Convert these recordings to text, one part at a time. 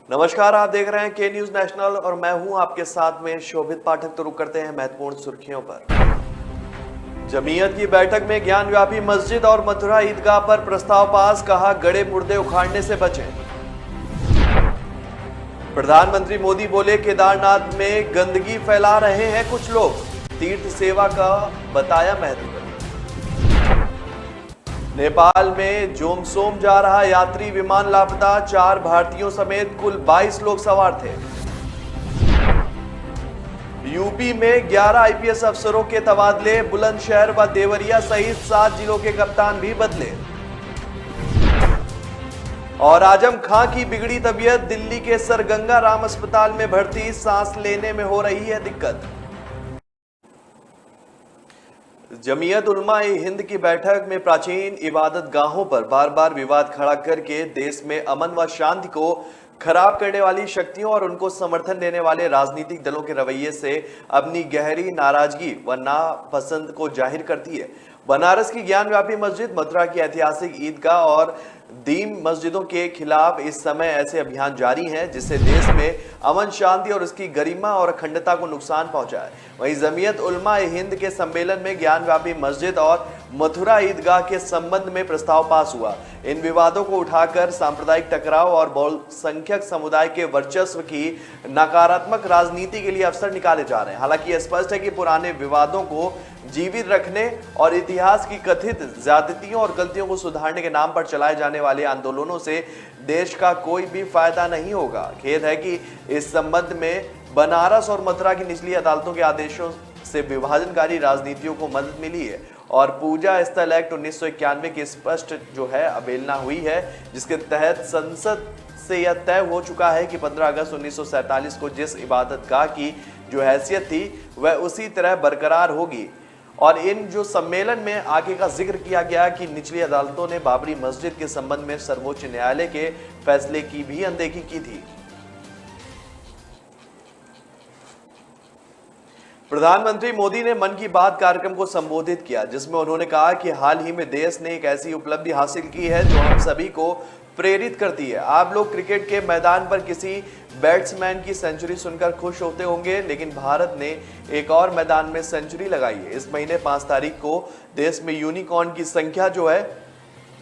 नमस्कार, आप देख रहे हैं के न्यूज नेशनल और मैं हूं आपके साथ में शोभित पाठक। तो रुक करते हैं महत्वपूर्ण सुर्खियों पर। जमीयत की बैठक में ज्ञानव्यापी मस्जिद और मथुरा ईदगाह पर प्रस्ताव पास, कहा गड़े मुर्दे उखाड़ने से बचें। प्रधानमंत्री मोदी बोले केदारनाथ में गंदगी फैला रहे हैं कुछ लोग, तीर्थ सेवा का बताया महत्व। नेपाल में जोमसोम जा रहा यात्री विमान लापता, 4 भारतीयों समेत कुल 22 लोग सवार थे। यूपी में 11 आईपीएस अफसरों के तबादले, बुलंदशहर व देवरिया सहित 7 जिलों के कप्तान भी बदले। और आजम खां की बिगड़ी तबीयत, दिल्ली के सर गंगा राम अस्पताल में भर्ती, सांस लेने में हो रही है दिक्कत। जमीयत उलमा ए हिंद की बैठक में प्राचीन इबादत गाहों पर बार बार विवाद खड़ा करके देश में अमन व शांति को खराब करने वाली शक्तियों और उनको समर्थन देने वाले राजनीतिक दलों के रवैये से अपनी गहरी नाराजगी व नापसंद को जाहिर करती है। बनारस की ज्ञानव्यापी मस्जिद, मथुरा की ऐतिहासिक ईदगाह और दीन मस्जिदों के खिलाफ इस समय ऐसे अभियान जारी हैं जिससे देश में अमन शांति और उसकी गरिमा और अखंडता को नुकसान पहुंचा है। वहीं जमीयत उलमा ए हिंद के सम्मेलन में ज्ञानव्यापी मस्जिद और मथुरा ईदगाह के संबंध में प्रस्ताव पास हुआ। इन विवादों को उठाकर सांप्रदायिक टकराव और बहुसंख्यक समुदाय के वर्चस्व की नकारात्मक राजनीति के लिए अवसर निकाले जा रहे हैं। हालांकि यह स्पष्ट है कि पुराने विवादों को जीवित रखने और इतिहास की कथित ज्यादतियों और गलतियों को सुधारने के नाम पर चलाए जाने वाले आंदोलनों से देश का कोई भी फायदा नहीं होगा। खेद है कि इस संबंध में बनारस और मथुरा की निचली अदालतों के आदेशों से विभाजनकारी राजनीतियों को मदद मिली है और पूजा स्थल एक्ट 1991 की स्पष्ट जो है अवहेलना हुई है, जिसके तहत संसद से यह तय हो चुका है कि 15 अगस्त 1947 को जिस इबादतगाह की जो हैसियत थी वह उसी तरह बरकरार होगी। और इन जो सम्मेलन में आगे का जिक्र किया गया कि निचली अदालतों ने बाबरी मस्जिद के संबंध में सर्वोच्च न्यायालय के फैसले की भी अनदेखी की थी। प्रधानमंत्री मोदी ने मन की बात कार्यक्रम को संबोधित किया, जिसमें उन्होंने कहा कि हाल ही में देश ने एक ऐसी उपलब्धि हासिल की है जो हम सभी को प्रेरित करती है। आप लोग क्रिकेट के मैदान पर किसी बैट्समैन की सेंचुरी सुनकर खुश होते होंगे, लेकिन भारत ने एक और मैदान में सेंचुरी लगाई है। इस महीने 5 तारीख को देश में यूनिकॉर्न की संख्या जो है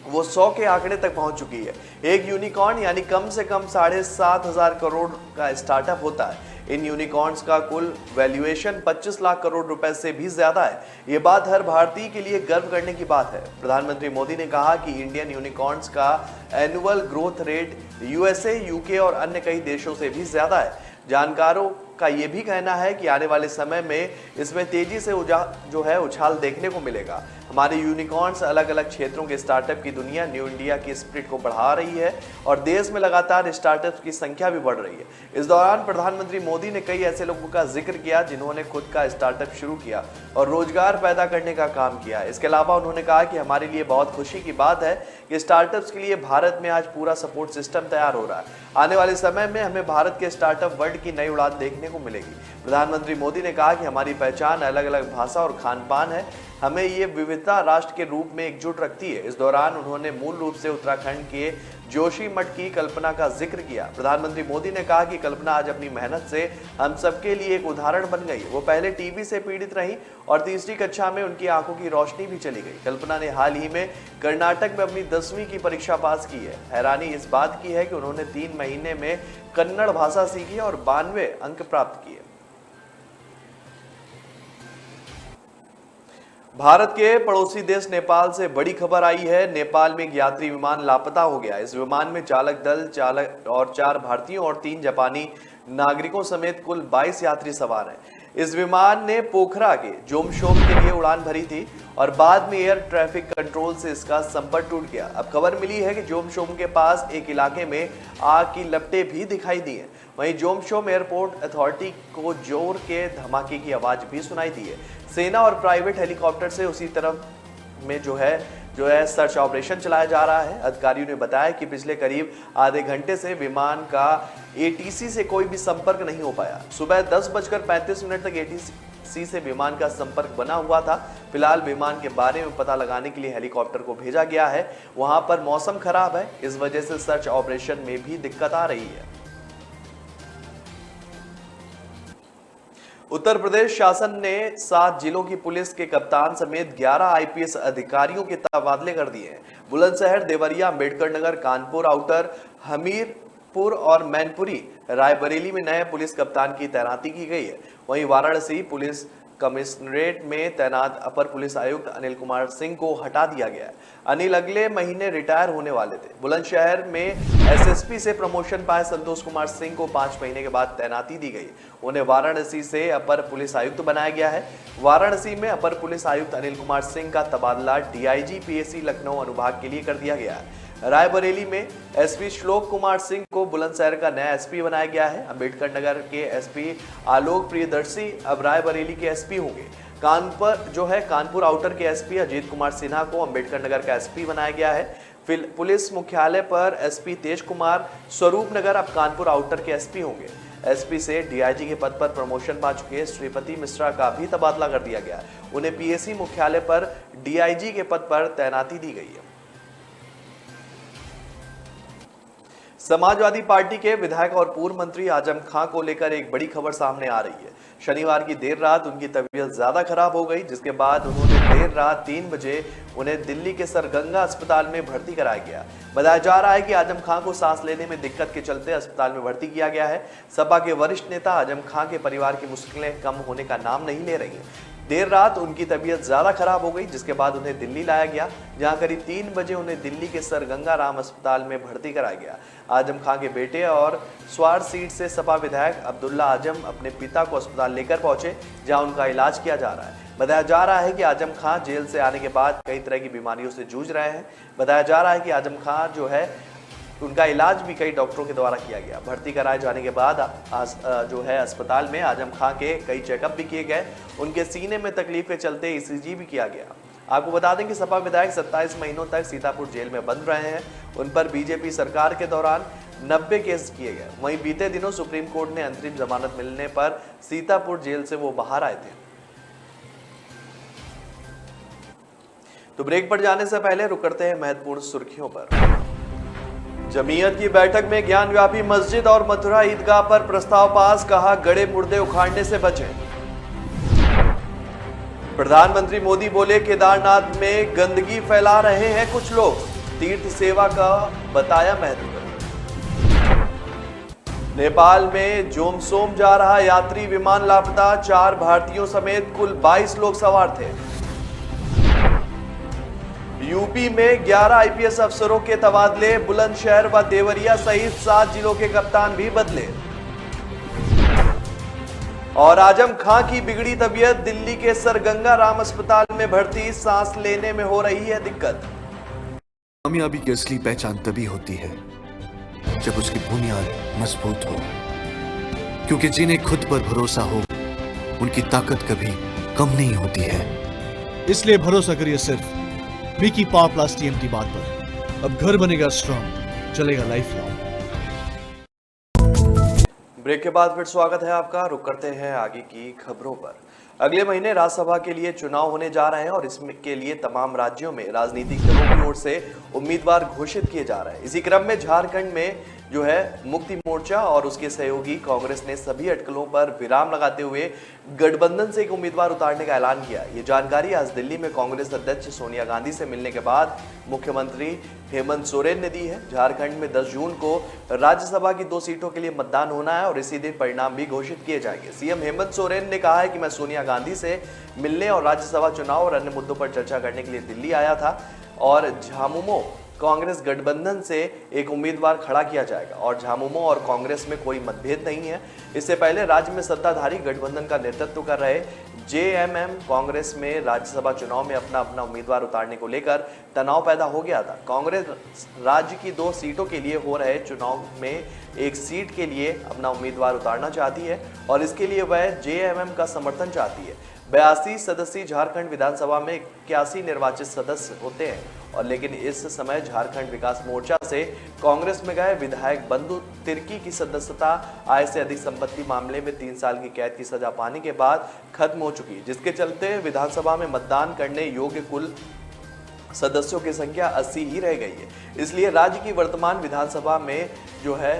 वो 100 के आंकड़े तक पहुंच चुकी है। एक यूनिकॉर्न यानी कम से कम 7,500 करोड़ का स्टार्टअप होता है। इन यूनिकॉर्न्स का कुल वैल्यूएशन 25 लाख करोड़ रुपए से भी ज्यादा है। ये बात हर भारतीय के लिए गर्व करने की बात है। प्रधानमंत्री मोदी ने कहा कि इंडियन यूनिकॉर्न्स का annual growth rate USA, UK और अन्य कई देशों से भी ज्यादा है। जानकारों का यह भी कहना है कि आने वाले समय में इसमें तेजी से जो है उछाल देखने को मिलेगा। हमारे यूनिकॉर्न्स अलग अलग क्षेत्रों के स्टार्टअप की दुनिया न्यू इंडिया की स्पिरिट को बढ़ा रही है और देश में लगातार स्टार्टअप की संख्या भी बढ़ रही है। इस दौरान प्रधानमंत्री मोदी ने कई ऐसे लोगों का जिक्र किया जिन्होंने खुद का स्टार्टअप शुरू किया और रोजगार पैदा करने का काम किया। इसके अलावा उन्होंने कहा कि हमारे लिए बहुत खुशी की बात है कि स्टार्टअप्स के लिए भारत में आज पूरा सपोर्ट सिस्टम तैयार हो रहा है। आने वाले समय में हमें भारत के स्टार्टअप वर्ल्ड की नई उड़ान देखने को मिलेगी। प्रधानमंत्री मोदी ने कहा कि हमारी पहचान अलग अलग भाषा और खान पान है, हमें ये विविधता राष्ट्र के रूप में एकजुट रखती है। इस दौरान उन्होंने मूल रूप से उत्तराखंड के जोशी मठ की कल्पना का जिक्र किया। प्रधानमंत्री मोदी ने कहा कि कल्पना आज अपनी मेहनत से हम सबके लिए एक उदाहरण बन गई। वो पहले टीबी से पीड़ित रही और तीसरी कक्षा में उनकी आंखों की रोशनी भी चली गई। कल्पना ने हाल ही में कर्नाटक में अपनी 10वीं की परीक्षा पास की है। हैरानी इस बात की है कि उन्होंने 3 महीने में कन्नड़ भाषा सीखी और 92 अंक प्राप्त किए। भारत के पड़ोसी देश नेपाल से बड़ी खबर आई है। नेपाल में एक यात्री विमान लापता हो गया। इस विमान में चालक दल, चालक और 4 भारतीयों और 3 जापानी नागरिकों समेत कुल 22 यात्री सवार हैं। इस विमान ने पोखरा के जोमशोम के लिए उड़ान भरी थी और बाद में एयर ट्रैफिक कंट्रोल से इसका संपर्क टूट गया। अब खबर मिली है कि जोमशोम के पास एक इलाके में आग की लपटें भी दिखाई दी हैं। वहीं जोमशोम एयरपोर्ट अथॉरिटी को जोर के धमाके की आवाज भी सुनाई दी है। सेना और प्राइवेट हेलीकॉप्टर से उसी तरफ में जो है सर्च ऑपरेशन चलाया जा रहा है। अधिकारियों ने बताया कि पिछले करीब आधे घंटे से विमान का एटीसी से कोई भी संपर्क नहीं हो पाया। सुबह 10:35 तक एटीसी से विमान का संपर्क बना हुआ था। फिलहाल विमान के बारे में पता लगाने के लिए हेलीकॉप्टर को भेजा गया है। वहां पर मौसम खराब है, इस वजह से सर्च ऑपरेशन में भी दिक्कत आ रही है। उत्तर प्रदेश शासन ने 7 जिलों की पुलिस के कप्तान समेत 11 आईपीएस अधिकारियों के तबादले कर दिए हैं। बुलंदशहर, देवरिया, अम्बेडकर नगर, कानपुर आउटर, हमीरपुर और मैनपुरी, रायबरेली में नए पुलिस कप्तान की तैनाती की गई है। वहीं वाराणसी पुलिस कमिश्नरेट में तैनात अपर पुलिस आयुक्त अनिल कुमार सिंह को हटा दिया गया है। अनिल अगले महीने रिटायर होने वाले थे। बुलंदशहर में एसएसपी से प्रमोशन पाए संतोष कुमार सिंह को 5 महीने के बाद तैनाती दी गई। उन्हें वाराणसी से अपर पुलिस आयुक्त बनाया गया है। वाराणसी में अपर पुलिस आयुक्त अनिल कुमार सिंह का तबादला डीआईजी पीएसी लखनऊ अनुभाग के लिए कर दिया गया है। रायबरेली में एसपी श्लोक कुमार सिंह को बुलंदशहर का नया एसपी बनाया गया है। अम्बेडकर नगर के एसपी आलोक प्रियदर्शी अब रायबरेली के एसपी होंगे। कानपुर आउटर के एसपी अजीत कुमार सिन्हा को अम्बेडकर नगर का एसपी बनाया गया है। पुलिस मुख्यालय पर एसपी तेज कुमार स्वरूप नगर अब कानपुर आउटर के एसपी होंगे। एसपी से डीआईजी के पद पर प्रमोशन पा चुके श्रीपति मिश्रा का भी तबादला कर दिया गया। उन्हें पीएसी मुख्यालय पर डीआईजी के पद पर तैनाती दी गई है। समाजवादी पार्टी के विधायक और पूर्व मंत्री आजम खां को लेकर एक बड़ी खबर सामने आ रही है। शनिवार की देर रात उनकी तबीयत ज्यादा खराब हो गई, जिसके बाद उन्होंने देर रात 3 बजे उन्हें दिल्ली के सरगंगा अस्पताल में भर्ती कराया गया। बताया जा रहा है कि आजम खां को सांस लेने में दिक्कत के चलते अस्पताल में भर्ती किया गया है। सपा के वरिष्ठ नेता आजम खां के परिवार की मुश्किलें कम होने का नाम नहीं ले रही हैं। देर रात उनकी तबीयत ज्यादा खराब हो गई, जिसके बाद उन्हें दिल्ली लाया गया, जहां करीब 3 बजे उन्हें दिल्ली के सर गंगा राम अस्पताल में भर्ती कराया गया। आजम खां के बेटे और स्वार सीट से सपा विधायक अब्दुल्ला आजम अपने पिता को अस्पताल लेकर पहुंचे, जहां उनका इलाज किया जा रहा है। बताया जा रहा है कि आजम खां जेल से आने के बाद कई तरह की बीमारियों से जूझ रहे हैं। बताया जा रहा है कि आजम खां जो है उनका इलाज भी कई डॉक्टरों के द्वारा किया गया। भर्ती कराए जाने के बाद अस्पताल में आजम खां के कई चेकअप भी किए गए। उनके सीने में तकलीफ के चलते ईसीजी भी किया गया। आपको बता दें कि सपा विधायक 27 महीनों तक सीतापुर जेल में बंद रहे हैं। उन पर बीजेपी सरकार के दौरान 90 केस किए गए। वहीं बीते दिनों सुप्रीम कोर्ट ने अंतरिम जमानत मिलने पर सीतापुर जेल से वो बाहर आए थे। तो ब्रेक पर जाने से पहले रुक करते हैं महत्वपूर्ण सुर्खियों पर। जमीयत की बैठक में ज्ञानव्यापी मस्जिद और मथुरा ईदगाह पर प्रस्ताव पास, कहा गड़े मुर्दे उखाड़ने से बचें। प्रधानमंत्री मोदी बोले केदारनाथ में गंदगी फैला रहे हैं कुछ लोग, तीर्थ सेवा का बताया महत्व। नेपाल में जोमसोम जा रहा यात्री विमान लापता, 4 भारतीयों समेत कुल 22 लोग सवार थे। यूपी में 11 आईपीएस अफसरों के तबादले, बुलंदशहर व देवरिया सहित 7 जिलों के कप्तान भी बदले। और आजम खां की बिगड़ी तबीयत, दिल्ली के सर गंगा राम अस्पताल में भर्ती, सांस लेने में हो रही है दिक्कत। कामयाबी की असली पहचान तभी होती है जब उसकी बुनियाद मजबूत हो, क्योंकि जिन्हें खुद पर भरोसा हो उनकी ताकत कभी कम नहीं होती है। इसलिए भरोसा करिए सिर्फ विकी पावर प्लस टीएमटी बात पर। अब घर बनेगा स्ट्रॉन्ग, चलेगा लाइफ लॉन्ग। ब्रेक के बाद फिर स्वागत है आपका। रुक करते हैं आगे की खबरों पर। अगले महीने राज्यसभा के लिए चुनाव होने जा रहे हैं और इसके लिए तमाम राज्यों में राजनीतिक दलों की ओर से उम्मीदवार घोषित किए जा रहे हैं। इसी क्रम में झारखंड में जो है मुक्ति मोर्चा और उसके सहयोगी कांग्रेस ने सभी अटकलों पर विराम लगाते हुए गठबंधन से एक उम्मीदवार उतारने का ऐलान किया। ये जानकारी आज दिल्ली में कांग्रेस अध्यक्ष सोनिया गांधी से मिलने के बाद मुख्यमंत्री हेमंत सोरेन ने दी है। झारखंड में 10 जून को राज्यसभा की 2 सीटों के लिए मतदान होना है और इसी दिन परिणाम भी घोषित किए जाएंगे। सीएम हेमंत सोरेन ने कहा है कि मैं सोनिया गांधी से मिलने और राज्यसभा चुनाव और अन्य मुद्दों पर चर्चा करने के लिए दिल्ली आया था और झामुमो कांग्रेस गठबंधन से एक उम्मीदवार खड़ा किया जाएगा और झामुमो और कांग्रेस में कोई मतभेद नहीं है। इससे पहले राज्य में सत्ताधारी गठबंधन का नेतृत्व कर रहे जेएमएम कांग्रेस में राज्यसभा चुनाव में अपना उम्मीदवार उतारने को लेकर तनाव पैदा हो गया था। कांग्रेस राज्य की 2 सीटों के लिए हो रहे चुनाव में एक सीट के लिए अपना उम्मीदवार उतारना चाहती है और इसके लिए वह जेएमएम का समर्थन चाहती है। 82 सदस्यीय झारखंड विधानसभा में 81 निर्वाचित सदस्य होते हैं और लेकिन इस समय झारखंड विकास मोर्चा से कांग्रेस में गए विधायक बंधु तिर्की की सदस्यता आय से अधिक संपत्ति मामले में 3 साल की कैद की सजा पाने के बाद खत्म हो चुकी है, जिसके चलते विधानसभा में मतदान करने योग्य कुल सदस्यों की संख्या 80 ही रह गई है। इसलिए राज्य की वर्तमान विधानसभा में जो है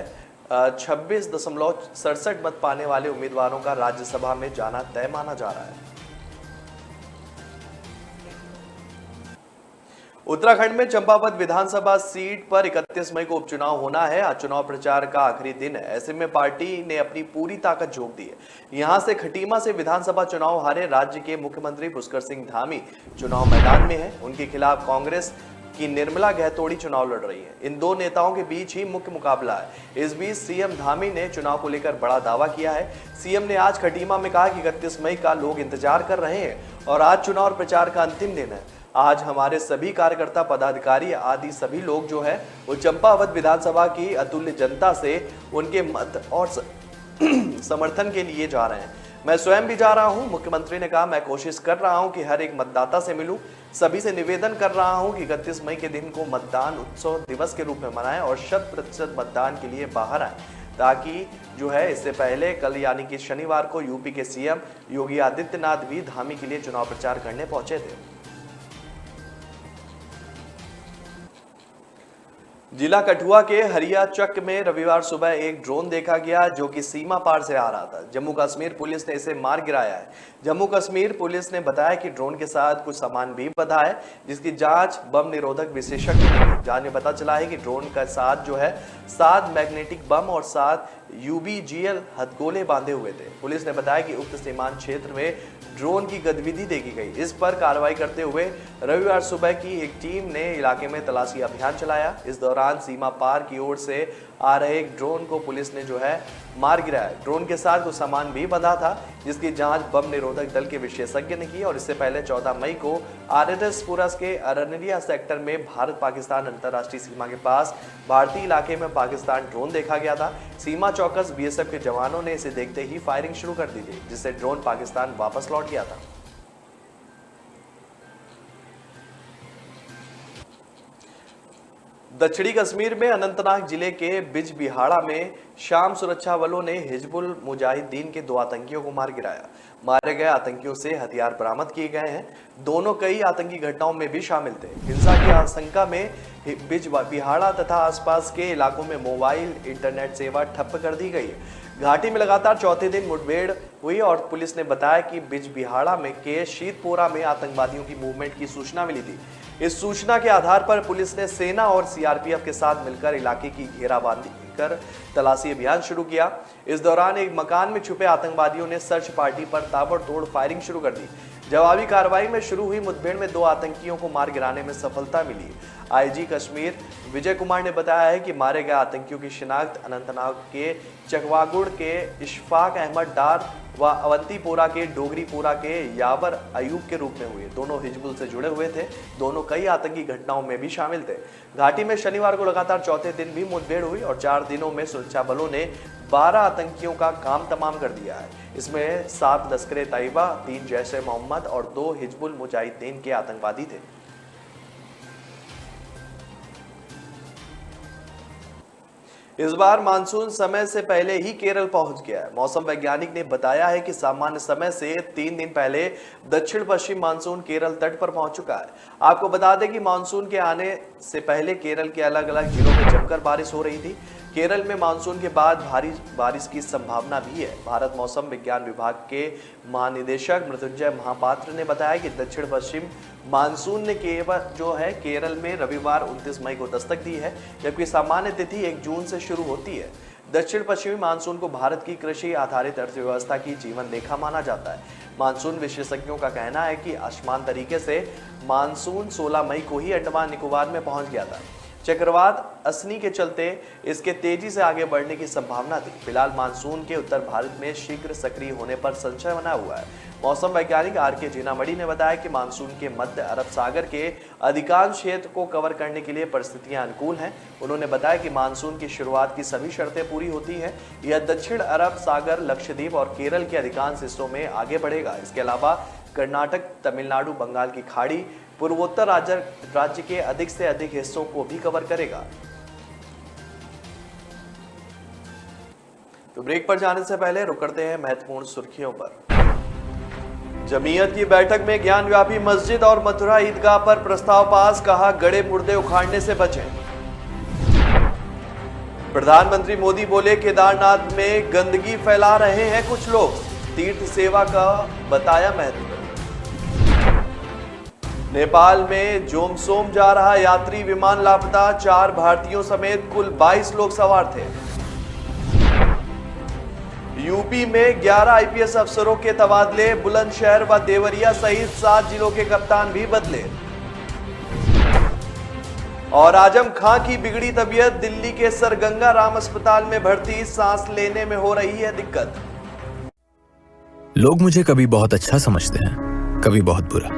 26.67 मत पाने वाले उम्मीदवारों का राज्यसभा में जाना तय माना जा रहा है। उत्तराखंड में चंपावत विधानसभा सीट पर 31 मई को उपचुनाव होना है। आज चुनाव प्रचार का आखिरी दिन है। ऐसे में पार्टी ने अपनी पूरी ताकत झोंक दी है। यहां से खटीमा से विधानसभा चुनाव हारे राज्य के मुख्यमंत्री पुष्कर सिंह धामी चुनाव मैदान में है। उनके खिलाफ कांग्रेस की निर्मला गहतोड़ी चुनाव लड़ रही है। इन दो नेताओं के बीच ही मुख्य मुकाबला है। इस बीच सीएम धामी ने चुनाव को लेकर बड़ा दावा किया है। सीएम ने आज खटीमा में कहा कि 31 मई का लोग इंतजार कर रहे हैं और आज चुनाव प्रचार का अंतिम दिन है। आज हमारे सभी कार्यकर्ता, पदाधिकारी आदि सभी लोग जो है वो चंपावत विधानसभा की अतुल्य जनता से उनके मत और समर्थन के लिए जा रहे हैं। मैं स्वयं भी जा रहा हूं। मुख्यमंत्री ने कहा, मैं कोशिश कर रहा हूं कि हर एक मतदाता से मिलूं। सभी से निवेदन कर रहा हूं कि 31 मई के दिन को मतदान उत्सव दिवस के रूप में मनाएं और 100% मतदान के लिए बाहर आए, ताकि जो है इससे पहले कल यानी कि शनिवार को यूपी के सीएम योगी आदित्यनाथ भी धामी के लिए चुनाव प्रचार करने पहुंचे थे। जिला कठुआ के हरियाचक में रविवार सुबह एक ड्रोन देखा गया जो कि सीमा पार से आ रहा था। जम्मू कश्मीर पुलिस ने इसे मार गिराया है। जम्मू कश्मीर पुलिस ने बताया कि ड्रोन के साथ कुछ सामान भी बंधा है, जिसकी जांच बम निरोधक विशेषज्ञ ने की। जांच में पता चला है कि ड्रोन के साथ जो है 7 मैग्नेटिक बम और 7 यूबीजीएल हथगोले बांधे हुए थे। पुलिस ने बताया कि उक्त सीमांत क्षेत्र में ड्रोन की गतिविधि देखी गई। इस पर कार्रवाई करते हुए रविवार सुबह की एक टीम ने इलाके में तलाशी अभियान चलाया। इस दौरान सीमा पार की ओर से आ रहे एक ड्रोन को पुलिस ने जो है मार गिराया। ड्रोन के साथ कुछ सामान भी बंधा था, जिसकी जांच बम निरोधक दल के विशेषज्ञ ने की। और इससे पहले 14 मई को आरएसएस पुरस के अरनिया सेक्टर में भारत पाकिस्तान अंतर्राष्ट्रीय सीमा के पास भारतीय इलाके में पाकिस्तान ड्रोन देखा गया था। सीमा चौकस बीएसएफ के जवानों ने इसे देखते ही फायरिंग शुरू कर दी थी, जिससे ड्रोन पाकिस्तान वापस लौट गया था। दक्षिणी कश्मीर में अनंतनाग जिले के बिजबिहाड़ा में शाम सुरक्षा बलों ने हिजबुल मुजाहिदीन के 2 आतंकियों को मार गिराया। मारे गए आतंकियों से हथियार बरामद किए गए हैं। दोनों कई आतंकी घटनाओं में भी शामिल थे। हिंसा की आशंका में बिजबिहाड़ा तथा आसपास के इलाकों में मोबाइल इंटरनेट सेवा ठप कर दी गई है। घाटी में लगातार चौथे दिन मुठभेड़ हुई और पुलिस ने बताया कि बिजबिहाड़ा में के शीतपोरा में आतंकवादियों की मूवमेंट की सूचना मिली थी। इस सूचना के आधार पर पुलिस ने सेना और सीआरपीएफ के साथ मिलकर इलाके की घेराबंदी कर तलाशी अभियान शुरू किया। इस दौरान एक मकान में छुपे आतंकवादियों ने सर्च पार्टी पर ताबड़तोड़ फायरिंग शुरू कर दी। जवाबी कार्रवाई में शुरू हुई मुठभेड़ में 2 आतंकियों को मार गिराने में सफलता मिली। आईजी कश्मीर विजय कुमार ने बताया है कि मारे गए आतंकियों की शिनाख्त अनंतनाग के चकवागुड़ के इशफाक अहमद डार व अवंतीपोरा के डोगरीपोरा के यावर अयूब के रूप में हुए। दोनों हिजबुल से जुड़े हुए थे। दोनों कई आतंकी घटनाओं में भी शामिल थे। घाटी में शनिवार को लगातार चौथे दिन भी मुठभेड़ हुई और 4 दिनों में सुरक्षा बलों ने 12 आतंकियों का काम तमाम कर दिया है। इसमें 7 लश्कर तैयबा, 3 जैश ए मोहम्मद और 2 हिजबुल मुजाहिदीन के आतंकवादी थे। इस बार मानसून समय से पहले ही केरल पहुंच गया है। मौसम वैज्ञानिक ने बताया है कि सामान्य समय से 3 दिन पहले दक्षिण पश्चिम मानसून केरल तट पर पहुंच चुका है। आपको बता दें कि मानसून के आने से पहले केरल के अलग अलग जिलों में जमकर बारिश हो रही थी। केरल में मानसून के बाद भारी बारिश की संभावना भी है। भारत मौसम विज्ञान विभाग के महानिदेशक मृत्युंजय महापात्र ने बताया कि दक्षिण पश्चिम मानसून ने केरल में रविवार 29 मई को दस्तक दी है, जबकि सामान्य तिथि 1 जून से शुरू होती है। दक्षिण पश्चिमी मानसून को भारत की कृषि आधारित अर्थव्यवस्था की जीवन रेखा माना जाता है। मानसून विशेषज्ञों का कहना है कि असमान तरीके से मानसून 16 मई को ही अंडमान निकोबार में पहुंच गया था। चक्रवात असनी के चलते इसके तेजी से आगे बढ़ने की संभावना थी। फिलहाल मानसून के उत्तर भारत में शीघ्र सक्रिय होने पर संशय बना हुआ है। मौसम वैज्ञानिक आर.के. जीनामणि ने बताया कि मानसून के मध्य अरब सागर के अधिकांश क्षेत्र को कवर करने के लिए परिस्थितियां अनुकूल हैं। उन्होंने बताया कि मानसून की शुरुआत की सभी शर्तें पूरी होती हैं। यह दक्षिण अरब सागर, लक्षद्वीप और केरल के अधिकांश हिस्सों में आगे बढ़ेगा। इसके अलावा कर्नाटक, तमिलनाडु, बंगाल की खाड़ी, पूर्वोत्तर राज्य के अधिक से अधिक हिस्सों को भी कवर करेगा। तो ब्रेक पर जाने से पहले रुक करते हैं महत्वपूर्ण सुर्खियों पर। जमीयत की बैठक में ज्ञानव्यापी मस्जिद और मथुरा ईदगाह पर प्रस्ताव पास, कहा गड़े मुर्दे उखाड़ने से बचें। प्रधानमंत्री मोदी बोले केदारनाथ में गंदगी फैला रहे हैं कुछ लोग, तीर्थ सेवा का बताया महत्व। नेपाल में जोमसोम जा रहा यात्री विमान लापता, 4 भारतीयों समेत कुल 22 लोग सवार थे। यूपी में 11 आईपीएस अफसरों के तबादले, बुलंदशहर व देवरिया सहित 7 जिलों के कप्तान भी बदले। और आजम खां की बिगड़ी तबीयत, दिल्ली के सर गंगा राम अस्पताल में भर्ती, सांस लेने में हो रही है दिक्कत। लोग मुझे कभी बहुत अच्छा समझते हैं, कभी बहुत बुरा।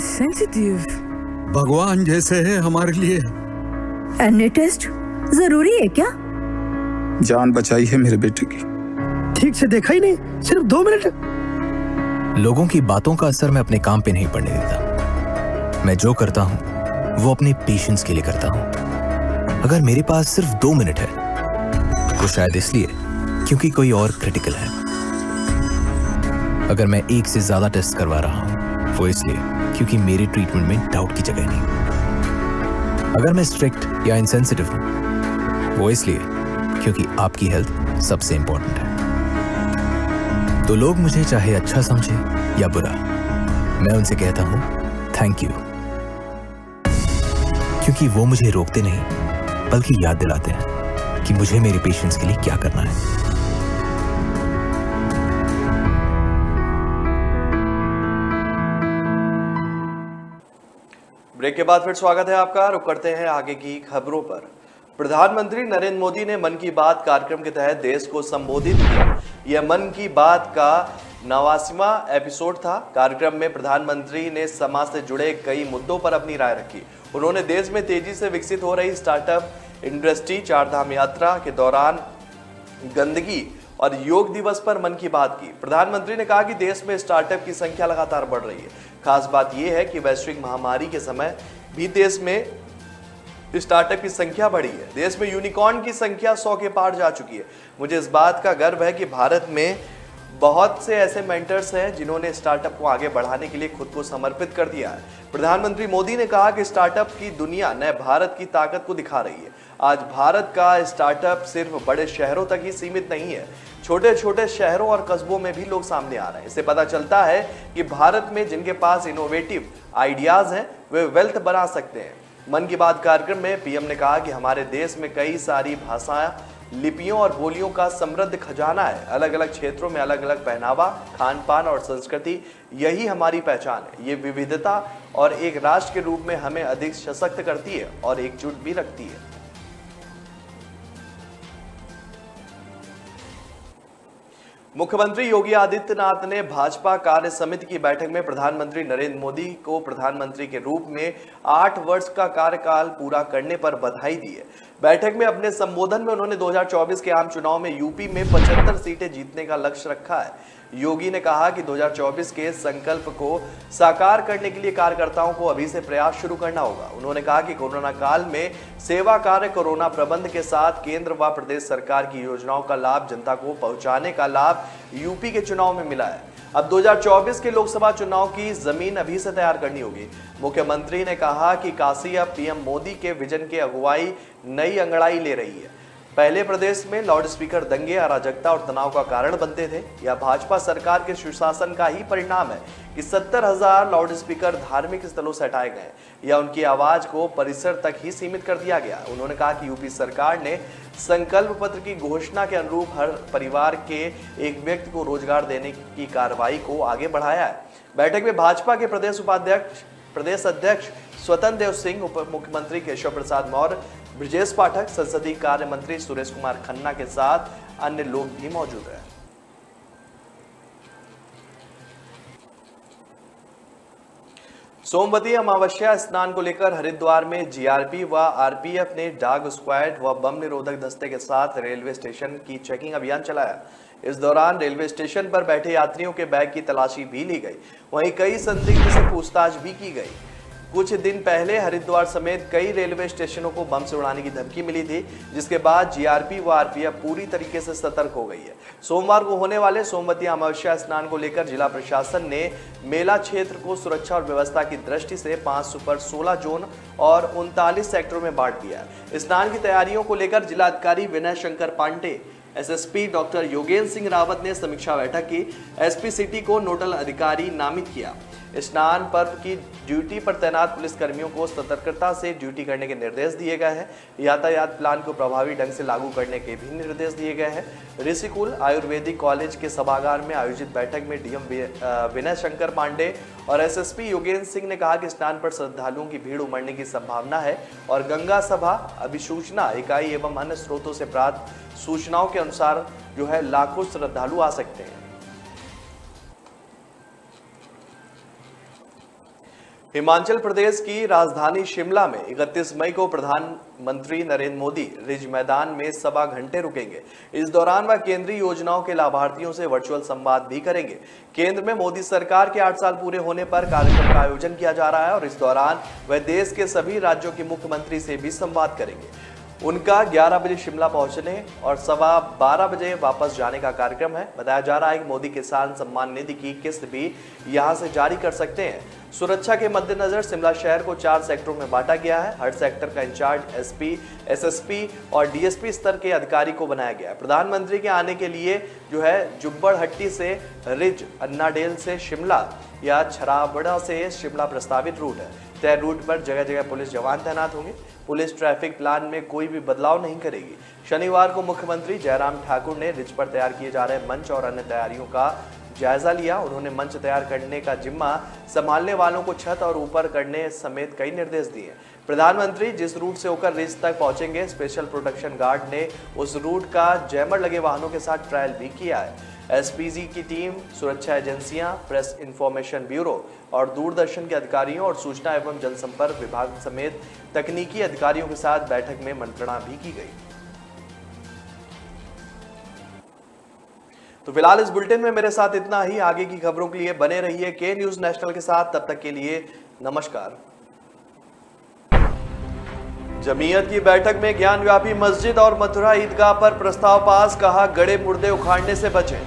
सेंसिटिव। भगवान जैसे है हमारे लिए। एनी टेस्ट जरूरी है क्या? जान बचाई है मेरे बेटे की। ठीक से देखा ही नहीं, सिर्फ 2 मिनट। लोगों की बातों का असर मैं अपने काम पे नहीं पड़ने देता। मैं जो करता हूं वो अपने पेशेंस के लिए करता हूं। अगर मेरे पास सिर्फ 2 मिनट है तो शायद इसलिए क्योंकि कोई और क्रिटिकल है। अगर मैं 1 से ज्यादा टेस्ट करवा रहा हूं वो इसलिए क्योंकि मेरे ट्रीटमेंट में डाउट की जगह नहीं। अगर मैं स्ट्रिक्ट या इनसेंसिटिव हूं वो इसलिए क्योंकि आपकी हेल्थ सबसे इंपॉर्टेंट है। तो लोग मुझे चाहे अच्छा समझे या बुरा, मैं उनसे कहता हूं थैंक यू, क्योंकि वो मुझे रोकते नहीं बल्कि याद दिलाते हैं कि मुझे मेरे पेशेंट्स के लिए क्या करना है। ब्रेक के बाद फिर स्वागत है आपका। रुक करते हैं आगे की खबरों पर। प्रधानमंत्री नरेंद्र मोदी ने मन की बात कार्यक्रम के तहत देश को संबोधित किया। यह मन की बात का 89वां एपिसोड था। कार्यक्रम में प्रधानमंत्री ने समाज से जुड़े कई मुद्दों पर अपनी राय रखी। उन्होंने देश में तेजी से विकसित हो रही स्टार्टअप इंडस्ट्री, 4 धाम यात्रा के दौरान गंदगी और योग दिवस पर मन की बात की। प्रधानमंत्री ने कहा कि देश में स्टार्टअप की संख्या लगातार बढ़ रही है। खास बात यह है कि वैश्विक महामारी के समय भी देश में स्टार्टअप की संख्या बढ़ी है। देश में यूनिकॉर्न की संख्या 100 के पार जा चुकी है। मुझे इस बात का गर्व है कि भारत में बहुत से ऐसे मेंटर्स हैं जिन्होंने स्टार्टअप को आगे बढ़ाने के लिए खुद को समर्पित कर दिया है। प्रधानमंत्री मोदी ने कहा कि स्टार्टअप की दुनिया नए भारत की ताकत को दिखा रही है। आज भारत का स्टार्टअप सिर्फ बड़े शहरों तक ही सीमित नहीं है, छोटे छोटे शहरों और कस्बों में भी लोग सामने आ रहे हैं। इससे पता चलता है कि भारत में जिनके पास इनोवेटिव आइडियाज हैं वे वेल्थ बना सकते हैं। मन की बात कार्यक्रम में पीएम ने कहा कि हमारे देश में कई सारी भाषाएं, लिपियों और बोलियों का समृद्ध खजाना है। अलग अलग क्षेत्रों में अलग अलग पहनावा, खान पान और संस्कृति, यही हमारी पहचान है। ये विविधता और एक राष्ट्र के रूप में हमें अधिक सशक्त करती है और एकजुट भी रखती है। मुख्यमंत्री योगी आदित्यनाथ ने भाजपा कार्य समिति की बैठक में प्रधानमंत्री नरेंद्र मोदी को प्रधानमंत्री के रूप में 8 वर्ष का कार्यकाल पूरा करने पर बधाई दी है। बैठक में अपने संबोधन में उन्होंने 2024 के आम चुनाव में यूपी में 75 सीटें जीतने का लक्ष्य रखा है। योगी ने कहा कि 2024 के संकल्प को साकार करने के लिए कार्यकर्ताओं को अभी से प्रयास शुरू करना होगा। उन्होंने कहा कि कोरोना काल में सेवा कार्य, कोरोना प्रबंध के साथ केंद्र व प्रदेश सरकार की योजनाओं का लाभ जनता को पहुंचाने का लाभ यूपी के चुनाव में मिला है। अब 2024 के लोकसभा चुनाव की जमीन अभी से तैयार करनी होगी। मुख्यमंत्री ने कहा कि काशी अब पीएम मोदी के विजन के अगुवाई नई अंगड़ाई ले रही है। पहले प्रदेश में लाउडस्पीकर दंगे, अराजकता और तनाव का कारण बनते थे। यह भाजपा सरकार के सुशासन का ही परिणाम है कि 70,000 लाउडस्पीकर धार्मिक स्थलों से हटाए गए या उनकी आवाज को परिसर तक ही सीमित कर दिया गया। उन्होंने कहा कि यूपी सरकार ने संकल्प पत्र की घोषणा के अनुरूप हर परिवार के एक व्यक्ति को रोजगार देने की कार्रवाई को आगे बढ़ाया है। बैठक में भाजपा के प्रदेश अध्यक्ष स्वतंत्र देव सिंह, उप मुख्यमंत्री केशव प्रसाद मौर्य, ब्रजेश पाठक, संसदीय कार्य मंत्री सुरेश कुमार खन्ना के साथ अन्य लोग भी मौजूद हैं। सोमवती अमावस्या स्नान को लेकर हरिद्वार में जीआरपी व आरपीएफ ने डॉग स्क्वाड व बम निरोधक दस्ते के साथ रेलवे स्टेशन की चेकिंग अभियान चलाया। इस दौरान रेलवे स्टेशन पर बैठे यात्रियों के बैग की तलाशी भी ली गई। वहीं कई संदिग्ध से पूछताछ भी की गई। कुछ दिन पहले हरिद्वार समेत कई रेलवे स्टेशनों को बम से उड़ाने की धमकी मिली थी, जिसके बाद जीआरपी व आरपीएफ पूरी तरीके से सतर्क हो गई है। सोमवार को होने वाले सोमवती अमावस्या स्नान को लेकर जिला प्रशासन ने मेला क्षेत्र को सुरक्षा और व्यवस्था की दृष्टि से 5 सुपर 16 जोन और 39 सेक्टरों में बांट दिया है। स्नान की तैयारियों को लेकर जिलाधिकारी विनय शंकर पांडे, एसएसपी डॉक्टर योगेंद्र सिंह रावत ने समीक्षा बैठक की। एसपी सिटी को नोडल अधिकारी नामित किया। स्नान पर्व की ड्यूटी पर तैनात पुलिस कर्मियों को सतर्कता से ड्यूटी करने के निर्देश दिए गए हैं। यातायात प्लान को प्रभावी ढंग से लागू करने के भी निर्देश दिए गए हैं। ऋषिकुल आयुर्वेदिक कॉलेज के सभागार में आयोजित बैठक में डीएम विनय शंकर पांडे और एसएसपी योगेंद्र सिंह ने कहा कि स्नान पर श्रद्धालुओं की भीड़ उमड़ने की संभावना है और गंगा सभा अभिसूचना इकाई एवं अन्य स्रोतों से प्राप्त सूचनाओं के अनुसार लाखों श्रद्धालु आ सकते हैं। हिमाचल प्रदेश की राजधानी शिमला में 31 मई को प्रधानमंत्री नरेंद्र मोदी रिज मैदान में सवा घंटे रुकेंगे। इस दौरान वह केंद्रीय योजनाओं के लाभार्थियों से वर्चुअल संवाद भी करेंगे। केंद्र में मोदी सरकार के 8 साल पूरे होने पर कार्यक्रम का आयोजन किया जा रहा है और इस दौरान वह देश के सभी राज्यों के मुख्यमंत्री से भी संवाद करेंगे। उनका 11 बजे शिमला पहुंचने और 12:15 बजे वापस जाने का कार्यक्रम है। बताया जा रहा है कि मोदी किसान सम्मान निधि की किस्त भी यहां से जारी कर सकते हैं। सुरक्षा के मद्देनजर शिमला शहर को 4 सेक्टरों में बांटा गया है। हर सेक्टर का इंचार्ज एसपी, एसएसपी और डीएसपी स्तर के अधिकारी को बनाया गया है। प्रधानमंत्री के आने के लिए जुब्बड़हट्टी से रिज, अन्नाडेल से शिमला या छराबड़ा से शिमला प्रस्तावित रूट है। तय रूट पर जगह जगह पुलिस जवान तैनात होंगे। पुलिस ट्रैफिक प्लान में कोई भी बदलाव नहीं करेगी। शनिवार को मुख्यमंत्री जयराम ठाकुर ने रिज पर तैयार किए जा रहे मंच और अन्य तैयारियों का जायजा लिया। उन्होंने मंच तैयार करने का जिम्मा संभालने वालों को छत और ऊपर करने समेत कई निर्देश दिए। प्रधानमंत्री जिस रूट से होकर रिज तक पहुंचेंगे, स्पेशल प्रोटेक्शन गार्ड ने उस रूट का जैमर लगे वाहनों के साथ ट्रायल भी किया है। एसपीजी की टीम, सुरक्षा एजेंसियां, प्रेस इंफॉर्मेशन ब्यूरो और दूरदर्शन के अधिकारियों और सूचना एवं जनसंपर्क विभाग समेत तकनीकी अधिकारियों के साथ बैठक में मंत्रणा भी की गई। तो फिलहाल इस बुलेटिन में मेरे साथ इतना ही। आगे की खबरों के लिए बने रहिए के न्यूज नेशनल के साथ। तब तक के लिए नमस्कार। जमीयत की बैठक में ज्ञानव्यापी मस्जिद और मथुरा ईदगाह पर प्रस्ताव पास, कहा गड़े मुर्दे उखाड़ने से बचें।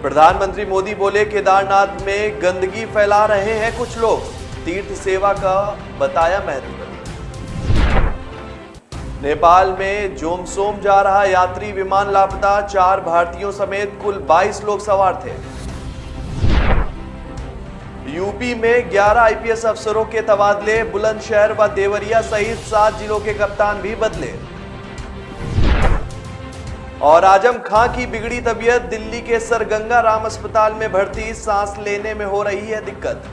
प्रधानमंत्री मोदी बोले केदारनाथ में गंदगी फैला रहे हैं कुछ लोग, तीर्थ सेवा का बताया महत्व। नेपाल में जोमसोम जा रहा यात्री विमान लापता, 4 भारतीयों समेत कुल 22 लोग सवार थे। यूपी में 11 आईपीएस अफसरों के तबादले, बुलंदशहर व देवरिया सहित 7 जिलों के कप्तान भी बदले। और आजम खां की बिगड़ी तबीयत, दिल्ली के सर गंगा राम अस्पताल में भर्ती, सांस लेने में हो रही है दिक्कत।